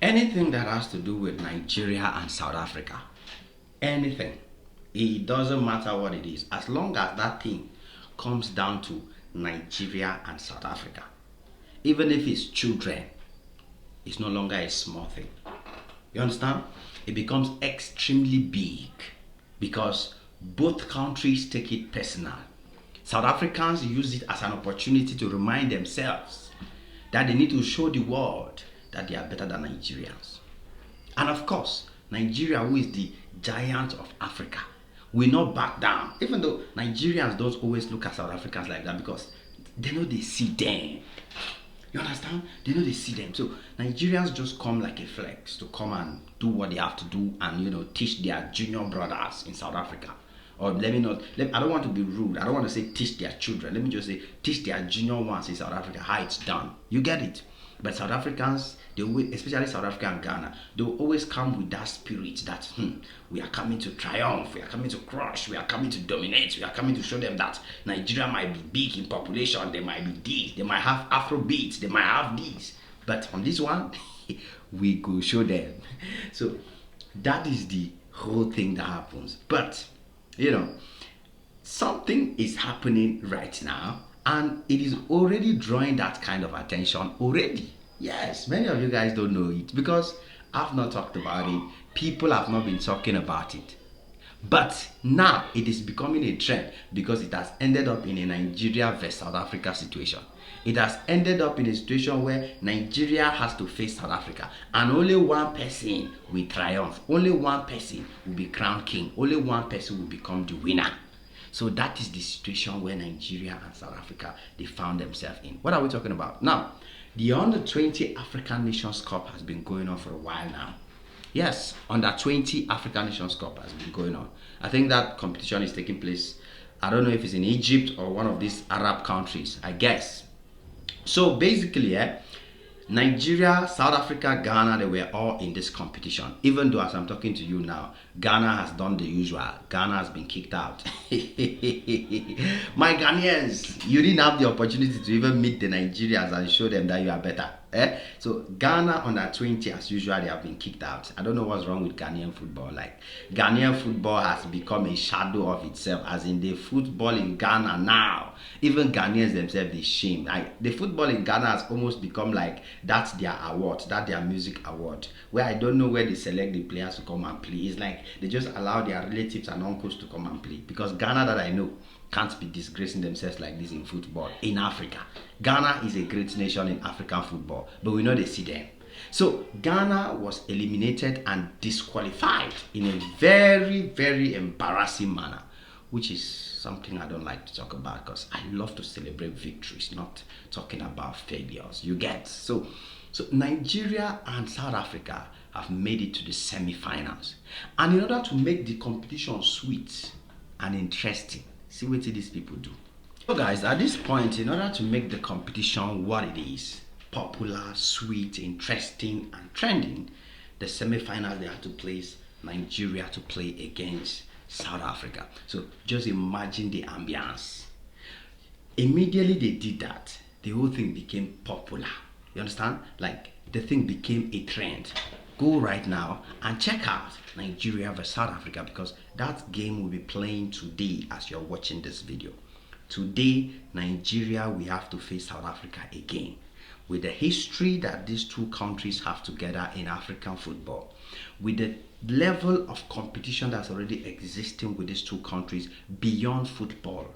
Anything that has to do with Nigeria and South Africa, anything, it doesn't matter what it is, as long as that thing comes down to Nigeria and South Africa, even if it's children, it's no longer a small thing. You understand? It becomes extremely big because both countries take it personal. South Africans use it as an opportunity to remind themselves that they need to show the world that they are better than Nigerians. And of course, Nigeria, who is the giant of Africa, will not back down. Even though Nigerians don't always look at South Africans like that because they know they see them. You understand? They know they see them. So Nigerians just come like a flex to come and do what they have to do and teach their junior brothers in South Africa. Or I don't want to be rude. I don't want to say teach their children. Let me just say teach their junior ones in South Africa how it's done. You get it? But South Africans, especially South Africa and Ghana, they will always come with that spirit that we are coming to triumph, we are coming to crush, we are coming to dominate, we are coming to show them that Nigeria might be big in population, they might be this, they might have Afro beats, they might have this. But on this one, we go show them. So that is the whole thing that happens. But something is happening right now, and it is already drawing that kind of attention already. Yes, many of you guys don't know it because I've not talked about it. People have not been talking about it. But now it is becoming a trend because it has ended up in a Nigeria versus South Africa situation. It has ended up in a situation where Nigeria has to face South Africa and only one person will triumph. Only one person will be crowned king. Only one person will become the winner. So that is the situation where Nigeria and South Africa, they found themselves in. What are we talking about? Now, the Under-20 African Nations Cup has been going on for a while now. Yes, Under-20 African Nations Cup has been going on. I think that competition is taking place, I don't know if it's in Egypt or one of these Arab countries, I guess. So basically, Nigeria, South Africa, Ghana, they were all in this competition. Even though as I'm talking to you now, Ghana has done the usual. Ghana has been kicked out. My Ghanaians, you didn't have the opportunity to even meet the Nigerians and show them that you are better. So Ghana Under-20, as usual, they have been kicked out. I don't know what's wrong with Ghanaian football. Like, Ghanaian football has become a shadow of itself, as in the football in Ghana now. Even Ghanaians themselves, they shame. Like, the football in Ghana has almost become like that's their award, that's their music award, where I don't know where they select the players to come and play. It's like they just allow their relatives and uncles to come and play. Because Ghana, that I know, can't be disgracing themselves like this in football in Africa. Ghana is a great nation in African football, but we know they see them. So Ghana was eliminated and disqualified in a very, very embarrassing manner, which is something I don't like to talk about because I love to celebrate victories, not talking about failures. You get? So Nigeria and South Africa have made it to the semi-finals. And in order to make the competition sweet and interesting, see what these people do. So guys, at this point, in order to make the competition what it is, popular, sweet, interesting, and trending, the semi-finals, they have to place Nigeria to play against South Africa. So just imagine the ambience. Immediately they did that, the whole thing became popular. You understand? Like, the thing became a trend. Go right now and check out Nigeria versus South Africa because that game will be playing today as you're watching this video. Today, Nigeria will have to face South Africa again. With the history that these two countries have together in African football, with the level of competition that's already existing with these two countries beyond football,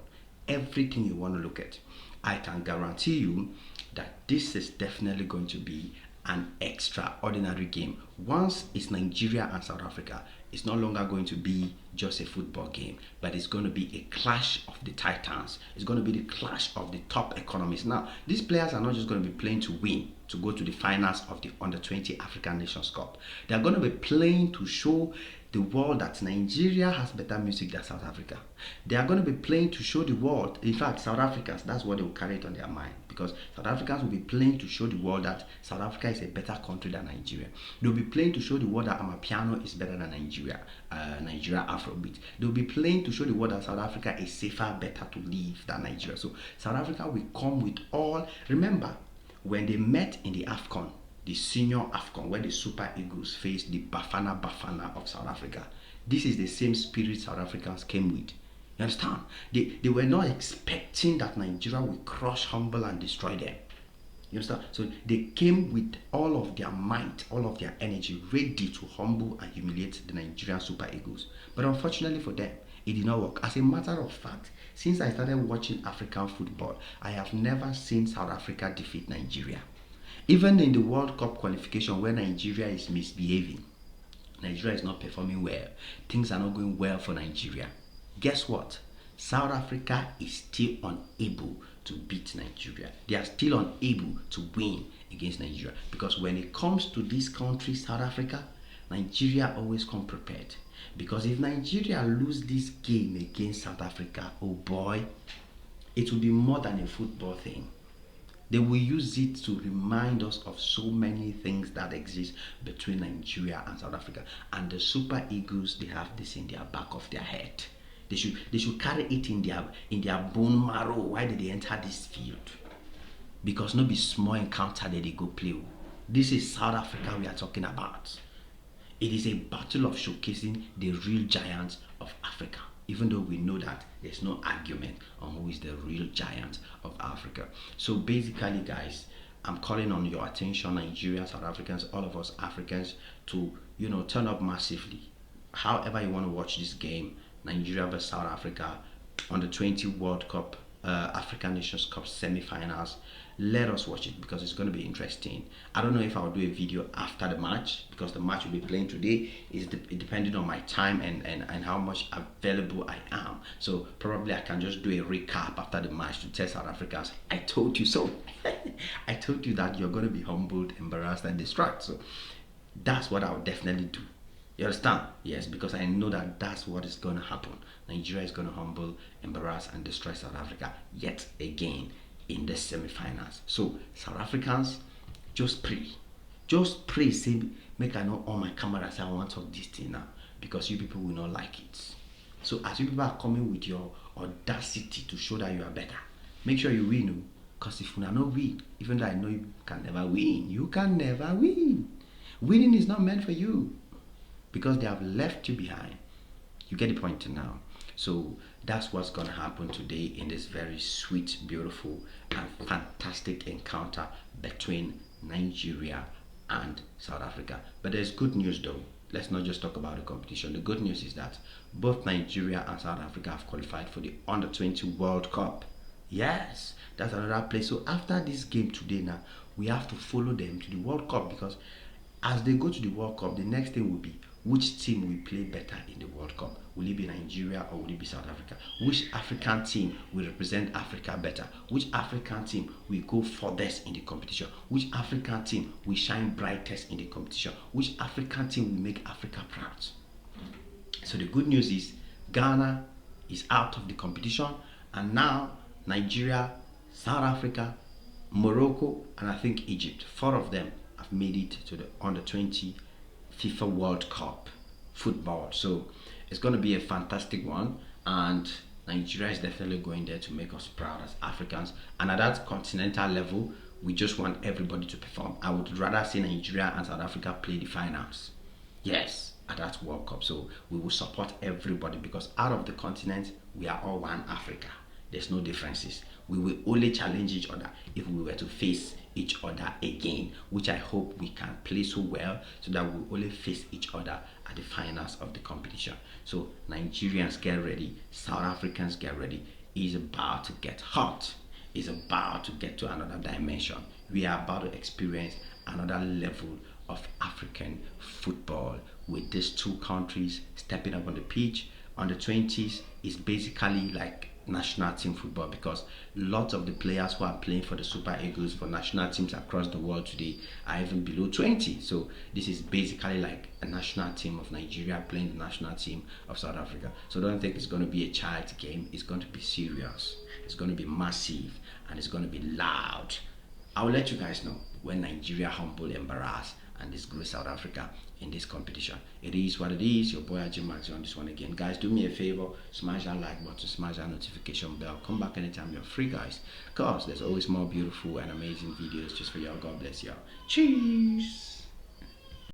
everything you want to look at, I can guarantee you that this is definitely going to be an extraordinary game. Once it's Nigeria and South Africa, it's no longer going to be just a football game, but it's going to be a clash of the titans. It's going to be the clash of the top economies. Now, these players are not just going to be playing to win, to go to the finals of the Under-20 African Nations Cup. They're going to be playing to show the world that Nigeria has better music than South Africa. They are going to be playing to show the world, in fact, South Africans, that's what they will carry it on their mind, because South Africans will be playing to show the world that South Africa is a better country than Nigeria. They'll be playing to show the world that Amapiano is better than Nigeria, Nigeria Afrobeat. They'll be playing to show the world that South Africa is safer, better to live than Nigeria. So South Africa will come with all, remember, when they met in the AFCON, the senior AFCON where the Super Eagles faced the Bafana Bafana of South Africa. This is the same spirit South Africans came with. You understand? They were not expecting that Nigeria would crush, humble, and destroy them. You understand? So they came with all of their might, all of their energy, ready to humble and humiliate the Nigerian Super Eagles. But unfortunately for them, it did not work. As a matter of fact, since I started watching African football, I have never seen South Africa defeat Nigeria. Even in the World Cup qualification where Nigeria is misbehaving, Nigeria is not performing well, things are not going well for Nigeria. Guess what? South Africa is still unable to beat Nigeria. They are still unable to win against Nigeria, because when it comes to this country, South Africa, Nigeria always come prepared. Because if Nigeria lose this game against South Africa, oh boy, it will be more than a football thing. They will use it to remind us of so many things that exist between Nigeria and South Africa. And the Super Eagles, they have this in their back of their head. They should carry it in their bone marrow. Why did they enter this field? Because no be small encounter that they go play. This is South Africa we are talking about. It is a battle of showcasing the real giants of Africa, even though we know that there's no argument on who is the real giant of Africa. So basically, guys, I'm calling on your attention, Nigerians, South Africans, all of us Africans, to turn up massively. However you want to watch this game, Nigeria versus South Africa on the 20 World Cup African Nations Cup semi-finals. Let us watch it because it's going to be interesting. I don't know if I'll do a video after the match, because the match will be playing today. It depending on my time and how much available I am. So probably I can just do a recap after the match to tell South Africans, I told you so. I told you that you're going to be humbled, embarrassed, and distracted. So that's what I'll definitely do. You understand? Yes, because I know that that's what is going to happen. Nigeria is going to humble, embarrass, and destroy South Africa yet again in the semi-finals. So South Africans, just pray. Just pray. Say, make I know on my camera say I want to talk this thing now, because you people will not like it. So as you people are coming with your audacity to show that you are better, make sure you win. Because if you are not win, even though I know you can never win, you can never win. Winning is not meant for you, because they have left you behind. You get the point now. So that's what's going to happen today in this very sweet, beautiful, and fantastic encounter between Nigeria and South Africa. But there's good news though. Let's not just talk about the competition. The good news is that both Nigeria and South Africa have qualified for the Under-20 World Cup. Yes, that's another place. So after this game today now, we have to follow them to the World Cup, because as they go to the World Cup, the next thing will be which team will play better in the World Cup. Will it be Nigeria or will it be South Africa? Which African team will represent Africa better? Which African team will go furthest in the competition? Which African team will shine brightest in the competition? Which African team will make Africa proud? So the good news is Ghana is out of the competition, and now Nigeria, South Africa, Morocco, and I think Egypt, 4 of them have made it to the Under-20 FIFA World Cup football. So it's going to be a fantastic one, and Nigeria is definitely going there to make us proud as Africans. And at that continental level, we just want everybody to perform. I would rather see Nigeria and South Africa play the finals. Yes, at that World Cup. So we will support everybody, because out of the continent, we are all one Africa. There's no differences. We will only challenge each other if we were to face each other again, which I hope we can play so well so that we'll only face each other at the finals of the competition. So Nigerians, get ready. South Africans, get ready. It's about to get hot. It's about to get to another dimension. We are about to experience another level of African football with these two countries stepping up on the pitch. On the 20s is basically like national team football, because lots of the players who are playing for the Super Eagles for national teams across the world today are even below 20. So this is basically like a national team of Nigeria playing the national team of South Africa. So don't think it's going to be a child game. It's going to be serious. It's going to be massive, and it's going to be loud. I'll let you guys know when Nigeria humble, embarrass, and disgrace South Africa in this competition. It is what it is. Your boy Ajim Maxi on this one again. Guys, do me a favor, smash that like button, smash that notification bell. Come back anytime you're free, guys, because there's always more beautiful and amazing videos just for y'all. God bless y'all. Cheers.